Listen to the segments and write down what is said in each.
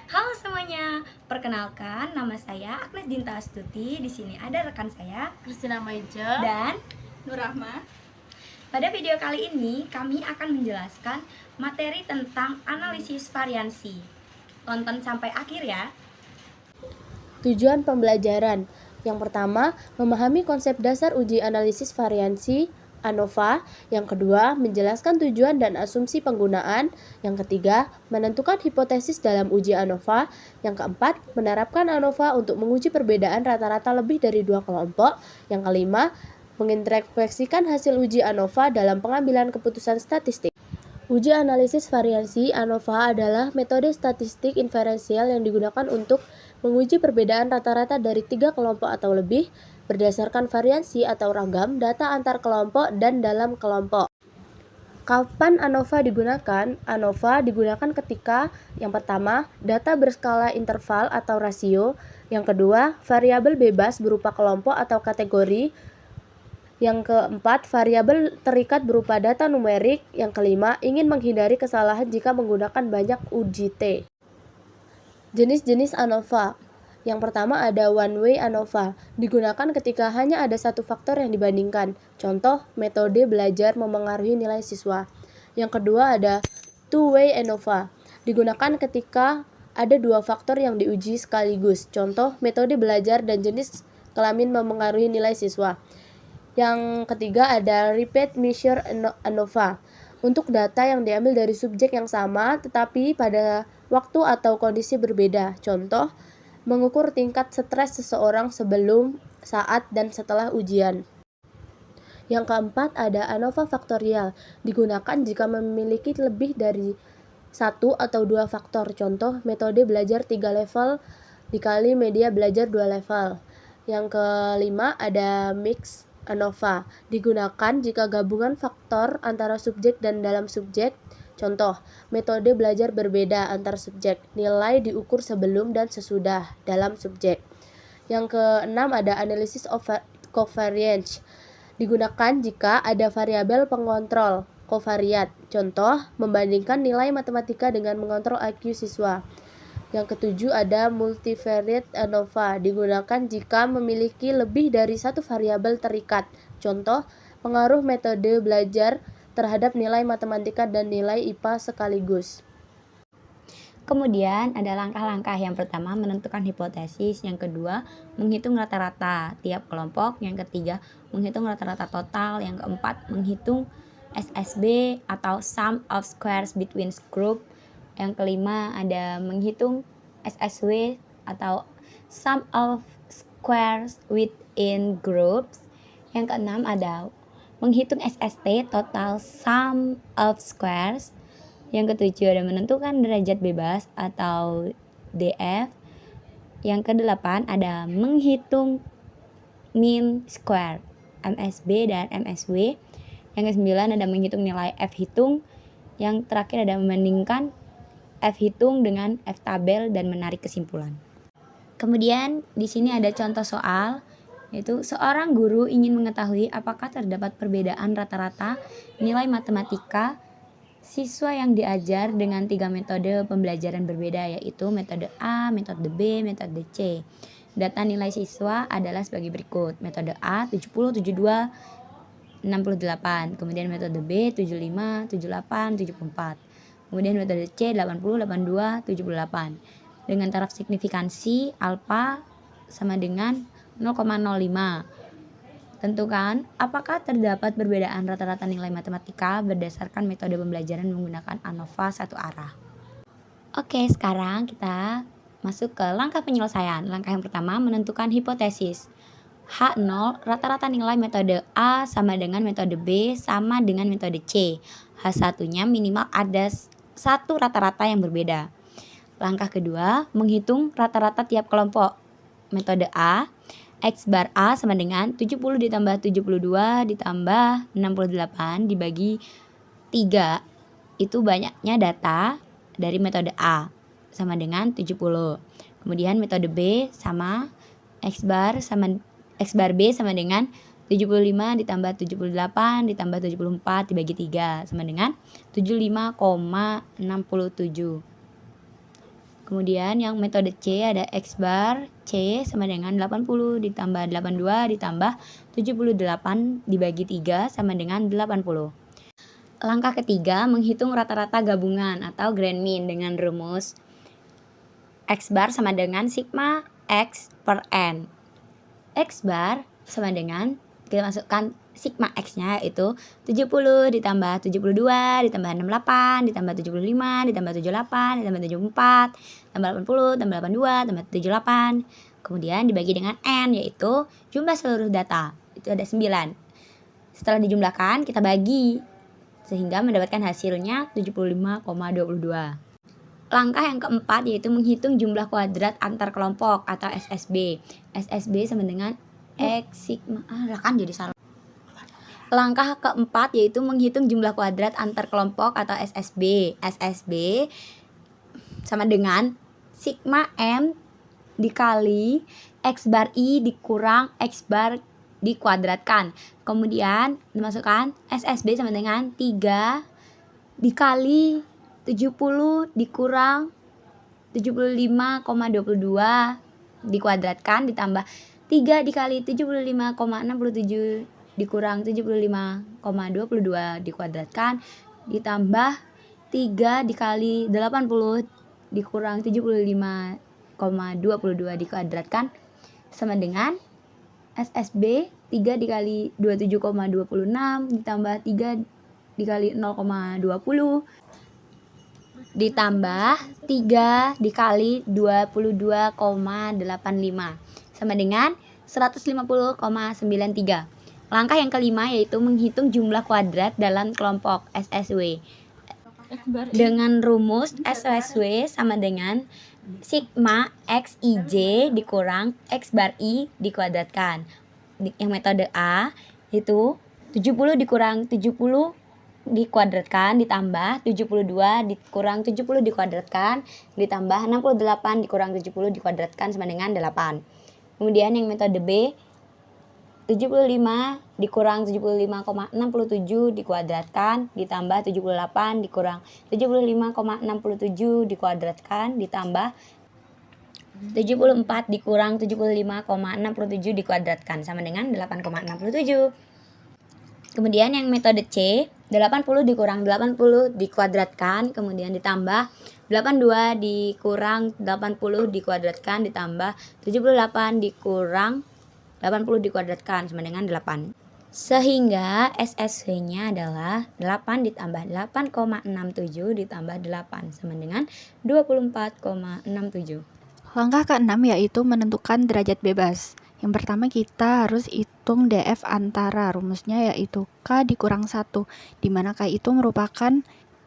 Halo semuanya, perkenalkan nama saya Agnes Dinta Astuti. Di sini ada rekan saya Christina Maijo dan Nur Rahma. pada video kali ini kami akan menjelaskan materi tentang analisis variansi. Tonton sampai akhir ya. Tujuan pembelajaran. Yang pertama, memahami konsep dasar uji analisis variansi ANOVA. Yang kedua, menjelaskan tujuan dan asumsi penggunaan. Yang ketiga, menentukan hipotesis dalam uji ANOVA. Yang keempat, menerapkan ANOVA untuk menguji perbedaan rata-rata lebih dari dua kelompok. Yang kelima, mengintrospeksikan hasil uji ANOVA dalam pengambilan keputusan statistik. Uji analisis variansi ANOVA adalah metode statistik inferensial yang digunakan untuk menguji perbedaan rata-rata dari tiga kelompok atau lebih berdasarkan variansi atau ragam data antar kelompok dan dalam kelompok. Kapan ANOVA digunakan? ANOVA digunakan ketika yang pertama, data berskala interval atau rasio. Yang kedua, variabel bebas berupa kelompok atau kategori. Yang keempat, variabel terikat berupa data numerik. Yang kelima, ingin menghindari kesalahan jika menggunakan banyak uji T. Jenis-jenis ANOVA. Yang pertama ada one-way ANOVA, digunakan ketika hanya ada satu faktor yang dibandingkan. Contoh, metode belajar memengaruhi nilai siswa. Yang kedua ada two-way ANOVA, digunakan ketika ada dua faktor yang diuji sekaligus. Contoh, metode belajar dan jenis kelamin memengaruhi nilai siswa. Yang ketiga ada repeat measure ANOVA, untuk data yang diambil dari subjek yang sama tetapi pada waktu atau kondisi berbeda. Contoh, mengukur tingkat stres seseorang sebelum, saat, dan setelah ujian. Yang keempat ada ANOVA faktorial, digunakan jika memiliki lebih dari satu atau dua faktor. Contoh, metode belajar 3 level dikali media belajar 2 level. Yang kelima ada mix ANOVA, digunakan jika gabungan faktor antara subjek dan dalam subjek. Contoh, metode belajar berbeda antar subjek, nilai diukur sebelum dan sesudah dalam subjek. Yang keenam ada analysis of covariance, digunakan jika ada variabel pengontrol covariat. Contoh, membandingkan nilai matematika dengan mengontrol IQ siswa. Yang ketujuh ada multivariate ANOVA, digunakan jika memiliki lebih dari satu variabel terikat. Contoh, pengaruh metode belajar terhadap nilai matematika dan nilai IPA sekaligus. Kemudian ada langkah-langkah. Yang pertama, menentukan hipotesis. Yang kedua, menghitung rata-rata tiap kelompok. Yang ketiga, menghitung rata-rata total. Yang keempat, menghitung SSB atau sum of squares between group. Yang kelima ada menghitung SSW atau sum of squares within groups. Yang keenam ada menghitung SST total sum of squares. Yang ketujuh ada menentukan derajat bebas atau DF. Yang kedelapan ada menghitung mean square, MSB dan MSW. Yang kesembilan ada menghitung nilai F hitung. Yang terakhir ada membandingkan F hitung dengan F tabel dan menarik kesimpulan. Kemudian di sini ada contoh soal, yaitu seorang guru ingin mengetahui apakah terdapat perbedaan rata-rata nilai matematika siswa yang diajar dengan 3 metode pembelajaran berbeda, yaitu metode A, metode B, metode C. Data nilai siswa adalah sebagai berikut. Metode A 70, 72, 68. Kemudian metode B 75, 78, 74. Kemudian metode C 80, 82, 78. Dengan taraf signifikansi alfa sama dengan 0,05. Tentukan apakah terdapat perbedaan rata-rata nilai matematika berdasarkan metode pembelajaran menggunakan ANOVA satu arah. Oke, sekarang kita masuk ke langkah penyelesaian. Langkah yang pertama, menentukan hipotesis. H0 rata-rata nilai metode A sama dengan metode B sama dengan metode C. H1-nya minimal ada satu rata-rata yang berbeda. Langkah kedua, menghitung rata-rata tiap kelompok. Metode A, X bar A sama dengan 70 ditambah 72 ditambah 68 dibagi 3. Itu banyaknya data dari metode A sama dengan 70. Kemudian metode B sama X bar B sama dengan 75 ditambah 78 ditambah 74 dibagi 3 sama dengan 75,67. Kemudian yang metode C ada X bar C sama dengan 80 ditambah 82 ditambah 78 dibagi 3 sama dengan 80. Langkah ketiga, menghitung rata-rata gabungan atau grand mean dengan rumus X bar sama dengan sigma X per N. X bar sama dengan, kita masukkan sigma X-nya yaitu 70 ditambah 72 ditambah 68 ditambah 75 ditambah 78 ditambah 74 tambah 80 tambah 82 tambah 78. Kemudian dibagi dengan N yaitu jumlah seluruh data. Itu ada 9. Setelah dijumlahkan kita bagi sehingga mendapatkan hasilnya 75,22. Langkah yang keempat yaitu menghitung jumlah kuadrat antar kelompok atau SSB. SSB sama dengan X sigma jadi salah. Langkah keempat yaitu menghitung jumlah kuadrat antar kelompok atau SSB. SSB sama dengan sigma M dikali X bar I dikurang X bar dikuadratkan. Kemudian dimasukkan SSB sama dengan 3 dikali 70 dikurang 75,22 dikuadratkan ditambah 3 dikali 75,67 dikurang 75,22 dikuadratkan ditambah 3 dikali 80 dikurang 75,22 dikuadratkan sama dengan SSB 3 dikali 27,26 ditambah 3 dikali 0,20 ditambah 3 dikali 22,85 sama dengan 150,93. Langkah yang kelima yaitu menghitung jumlah kuadrat dalam kelompok SSW. Dengan rumus SSW sama dengan sigma XIJ dikurang X bar I dikuadratkan. Yang metode A itu 70 dikurang 70 dikuadratkan ditambah 72 dikurang 70 dikuadratkan ditambah 68 dikurang 70 dikuadratkan sama dengan 8. Kemudian yang metode B 75 dikurang 75,67 dikuadratkan ditambah 78 dikurang 75,67 dikuadratkan ditambah 74 dikurang 75,67 dikuadratkan sama dengan 8,67. Kemudian yang metode C 80 dikurang 80 dikuadratkan kemudian ditambah 82 dikurang 80 dikuadratkan ditambah 78 dikurang 80 dikuadratkan sama dengan 8. Sehingga SSW-nya adalah 8 ditambah 8,67 ditambah 8 sama dengan 24,67. Langkah ke-6 yaitu menentukan derajat bebas. Yang pertama kita harus hitung DF antara, rumusnya yaitu K dikurang 1, di mana K itu merupakan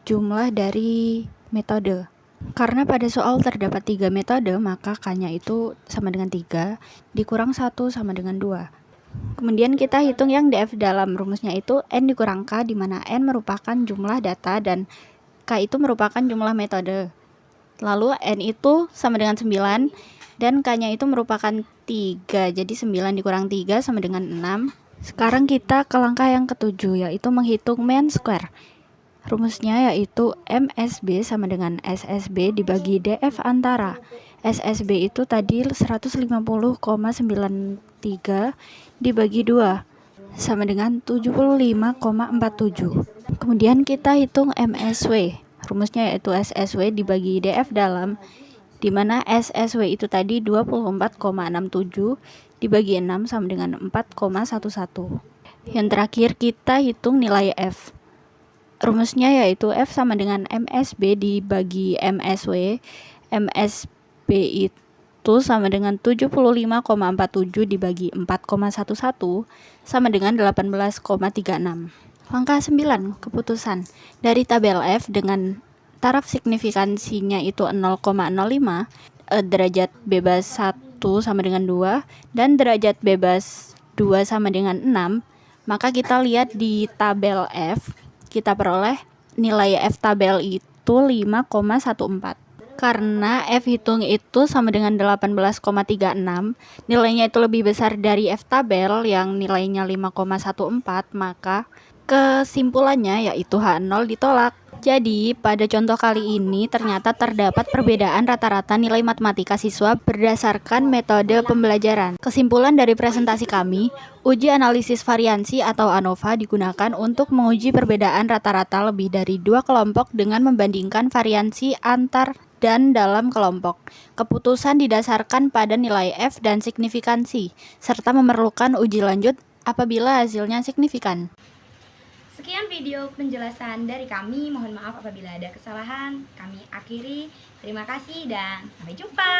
jumlah dari metode. Karena pada soal terdapat 3 metode, maka K-nya itu sama dengan 3, dikurang 1 sama dengan 2. Kemudian kita hitung yang DF dalam, rumusnya itu N dikurang K, di mana N merupakan jumlah data dan K itu merupakan jumlah metode. Lalu N itu sama dengan 9 dan K-nya itu merupakan 3, jadi 9 dikurang 3 sama dengan 6. Sekarang kita ke langkah yang ketujuh yaitu menghitung mean square. Rumusnya yaitu MSB sama dengan SSB dibagi DF antara. SSB itu tadi 150,93 dibagi 2 sama dengan 75,47. Kemudian kita hitung MSW. Rumusnya yaitu SSW dibagi DF dalam, di mana SSW itu tadi 24,67 dibagi 6 sama dengan 4,11. Yang terakhir kita hitung nilai F. Rumusnya yaitu F sama dengan MSB dibagi MSW. MSB itu sama dengan 75,47 dibagi 4,11 sama dengan 18,36. Langkah 9, keputusan. Dari tabel F dengan taraf signifikansinya itu 0,05, derajat bebas 1 sama dengan 2, dan derajat bebas 2 sama dengan 6, maka kita lihat di tabel F, kita peroleh nilai F tabel itu 5,14. Karena F hitung itu sama dengan 18,36, nilainya itu lebih besar dari F tabel yang nilainya 5,14, maka kesimpulannya yaitu H0 ditolak. Jadi, pada contoh kali ini ternyata terdapat perbedaan rata-rata nilai matematika siswa berdasarkan metode pembelajaran. Kesimpulan dari presentasi kami, uji analisis variansi atau ANOVA digunakan untuk menguji perbedaan rata-rata lebih dari 2 kelompok dengan membandingkan variansi antar dan dalam kelompok. Keputusan didasarkan pada nilai F dan signifikansi, serta memerlukan uji lanjut apabila hasilnya signifikan. Sekian video penjelasan dari kami. Mohon maaf apabila ada kesalahan. Kami akhiri. Terima kasih dan sampai jumpa.